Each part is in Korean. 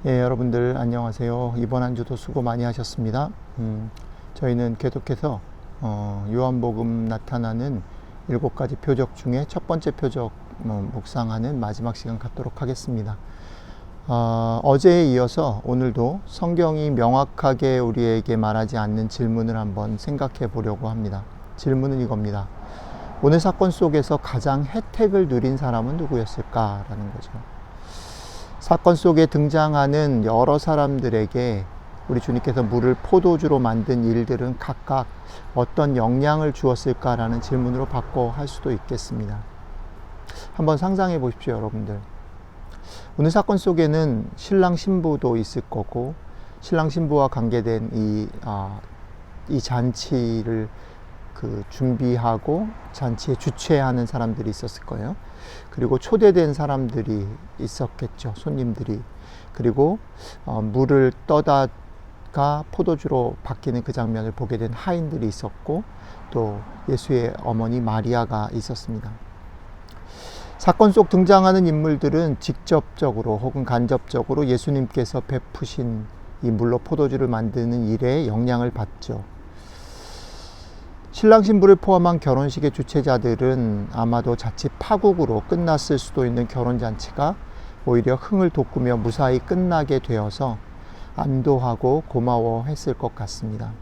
예, 여러분들 안녕하세요. 이번 한 주도 수고 많이 하셨습니다. 저희는 계속해서 요한복음 나타나는 7가지 표적 중에 첫 번째 표적 묵상하는 마지막 시간 갖도록 하겠습니다. 어제에 이어서 오늘도 성경이 명확하게 우리에게 말하지 않는 질문을 한번 생각해 보려고 합니다. 질문은 이겁니다. 오늘 사건 속에서 가장 혜택을 누린 사람은 누구였을까라는 거죠. 사건 속에 등장하는 여러 사람들에게 우리 주님께서 물을 포도주로 만든 일들은 각각 어떤 영향을 주었을까라는 질문으로 바꿔 할 수도 있겠습니다. 한번 상상해 보십시오, 여러분들. 오늘 사건 속에는 신랑 신부도 있을 거고, 신랑 신부와 관계된 이 잔치를 준비하고 잔치에 주최하는 사람들이 있었을 거예요. 그리고 초대된 사람들이 있었겠죠. 손님들이. 그리고 물을 떠다가 포도주로 바뀌는 그 장면을 보게 된 하인들이 있었고, 또 예수의 어머니 마리아가 있었습니다. 사건 속 등장하는 인물들은 직접적으로 혹은 간접적으로 예수님께서 베푸신 이 물로 포도주를 만드는 일에 영향을 받죠. 신랑 신부를 포함한 결혼식의 주최자들은 아마도 자칫 파국으로 끝났을 수도 있는 결혼잔치가 오히려 흥을 돋구며 무사히 끝나게 되어서 안도하고 고마워했을 것 같습니다.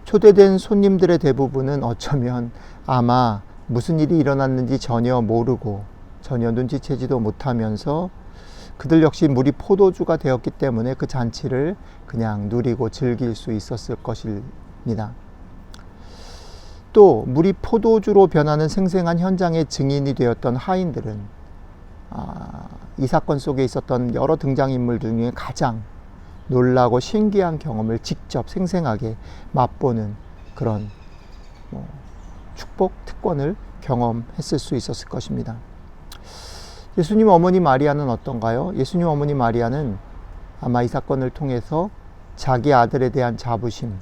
초대된 손님들의 대부분은 어쩌면 아마 무슨 일이 일어났는지 전혀 모르고 전혀 눈치채지도 못하면서 그들 역시 물이 포도주가 되었기 때문에 그 잔치를 그냥 누리고 즐길 수 있었을 것입니다. 또 물이 포도주로 변하는 생생한 현장의 증인이 되었던 하인들은 이 사건 속에 있었던 여러 등장인물 중에 가장 놀라고 신기한 경험을 직접 생생하게 맛보는 그런 축복, 특권을 경험했을 수 있었을 것입니다. 예수님 어머니 마리아는 어떤가요? 예수님 어머니 마리아는 아마 이 사건을 통해서 자기 아들에 대한 자부심,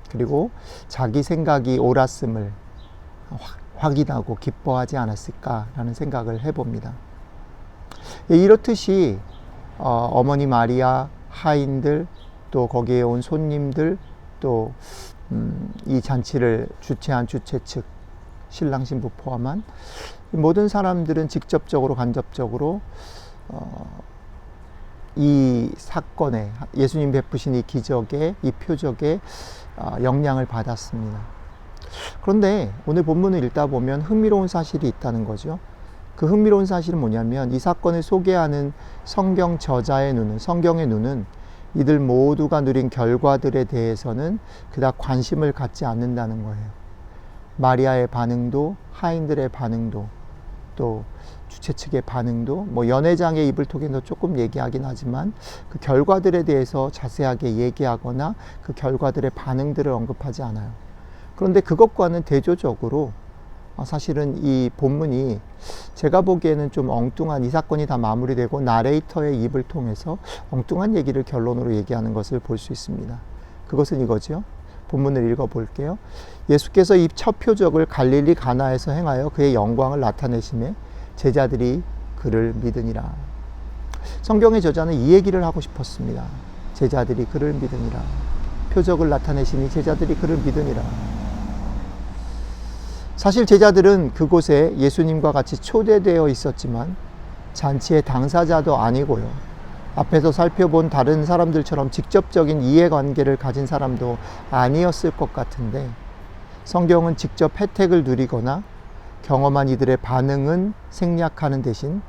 그리고 자기 생각이 옳았음을 확인하고 기뻐하지 않았을까라는 생각을 해봅니다. 이렇듯이 어머니 마리아, 하인들, 또 거기에 온 손님들, 또 이 잔치를 주최한 주최 측, 신랑 신부 포함한 모든 사람들은 직접적으로 간접적으로 이 사건에 예수님 베푸신 이 기적의 이 표적에 영향을 받았습니다. 그런데 오늘 본문을 읽다 보면 흥미로운 사실이 있다는 거죠. 그 흥미로운 사실은 뭐냐면 이 사건을 소개하는 성경 저자의 눈은, 성경의 눈은 이들 모두가 누린 결과들에 대해서는 그닥 관심을 갖지 않는다는 거예요. 마리아의 반응도, 하인들의 반응도, 또 주최 측의 반응도, 연회장의 입을 통해서 조금 얘기하긴 하지만 그 결과들에 대해서 자세하게 얘기하거나 그 결과들의 반응들을 언급하지 않아요. 그런데 그것과는 대조적으로 사실은 이 본문이 제가 보기에는 좀 엉뚱한, 이 사건이 다 마무리되고 나레이터의 입을 통해서 엉뚱한 얘기를 결론으로 얘기하는 것을 볼 수 있습니다. 그것은 이거죠. 본문을 읽어볼게요. 예수께서 이 첫 표적을 갈릴리 가나에서 행하여 그의 영광을 나타내심에 제자들이 그를 믿으니라. 성경의 저자는 이 얘기를 하고 싶었습니다. 제자들이 그를 믿으니라. 표적을 나타내시니 제자들이 그를 믿으니라. 사실 제자들은 그곳에 예수님과 같이 초대되어 있었지만 잔치의 당사자도 아니고요, 앞에서 살펴본 다른 사람들처럼 직접적인 이해관계를 가진 사람도 아니었을 것 같은데, 성경은 직접 혜택을 누리거나 경험한 이들의 반응은 생략하는 대신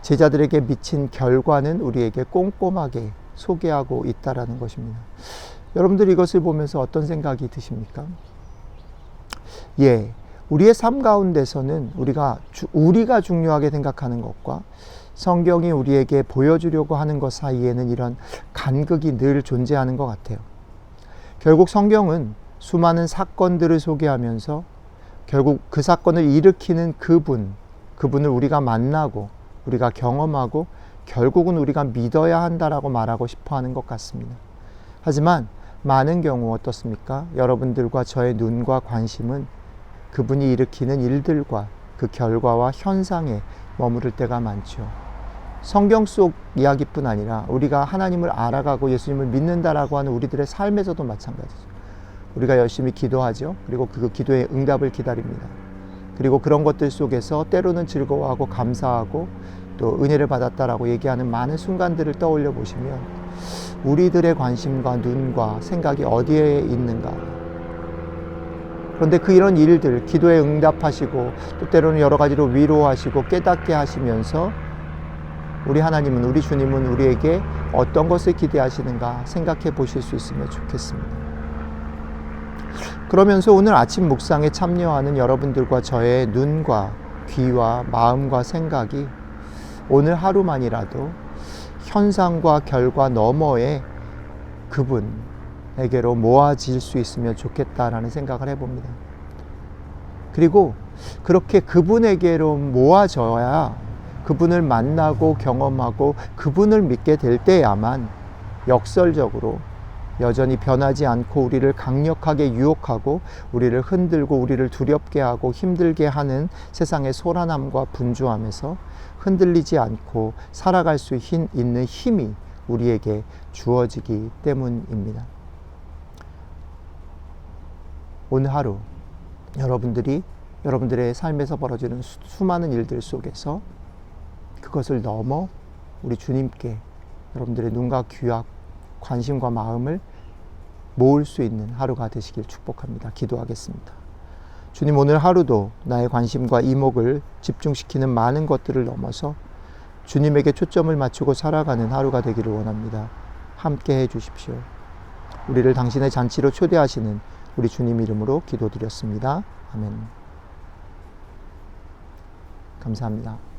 제자들에게 미친 결과는 우리에게 꼼꼼하게 소개하고 있다는 것입니다. 여러분들 이것을 보면서 어떤 생각이 드십니까? 우리의 삶 가운데서는 우리가 중요하게 생각하는 것과 성경이 우리에게 보여주려고 하는 것 사이에는 이런 간극이 늘 존재하는 것 같아요. 결국 성경은 수많은 사건들을 소개하면서 결국 그 사건을 일으키는 그분을 우리가 만나고 우리가 경험하고 결국은 우리가 믿어야 한다라고 말하고 싶어 하는 것 같습니다. 하지만 많은 경우 어떻습니까? 여러분들과 저의 눈과 관심은 그분이 일으키는 일들과 그 결과와 현상에 머무를 때가 많죠. 성경 속 이야기뿐 아니라 우리가 하나님을 알아가고 예수님을 믿는다라고 하는 우리들의 삶에서도 마찬가지죠. 우리가 열심히 기도하죠. 그리고 그 기도의 응답을 기다립니다. 그리고 그런 것들 속에서 때로는 즐거워하고 감사하고 또 은혜를 받았다라고 얘기하는 많은 순간들을 떠올려 보시면 우리들의 관심과 눈과 생각이 어디에 있는가. 그런데 이런 일들, 기도에 응답하시고 또 때로는 여러 가지로 위로하시고 깨닫게 하시면서 우리 하나님은, 우리 주님은 우리에게 어떤 것을 기대하시는가 생각해 보실 수 있으면 좋겠습니다. 그러면서 오늘 아침 묵상에 참여하는 여러분들과 저의 눈과 귀와 마음과 생각이 오늘 하루만이라도 현상과 결과 너머에 그분에게로 모아질 수 있으면 좋겠다라는 생각을 해봅니다. 그리고 그렇게 그분에게로 모아져야 그분을 만나고 경험하고 그분을 믿게 될 때야만 역설적으로 여전히 변하지 않고 우리를 강력하게 유혹하고 우리를 흔들고 우리를 두렵게 하고 힘들게 하는 세상의 소란함과 분주함에서 흔들리지 않고 살아갈 수 있는 힘이 우리에게 주어지기 때문입니다. 오늘 하루 여러분들의 삶에서 벌어지는 수많은 일들 속에서 그것을 넘어 우리 주님께 여러분들의 눈과 귀와 관심과 마음을 모을 수 있는 하루가 되시길 축복합니다. 기도하겠습니다. 주님, 오늘 하루도 나의 관심과 이목을 집중시키는 많은 것들을 넘어서 주님에게 초점을 맞추고 살아가는 하루가 되기를 원합니다. 함께 해 주십시오. 우리를 당신의 잔치로 초대하시는 우리 주님 이름으로 기도드렸습니다. 아멘. 감사합니다.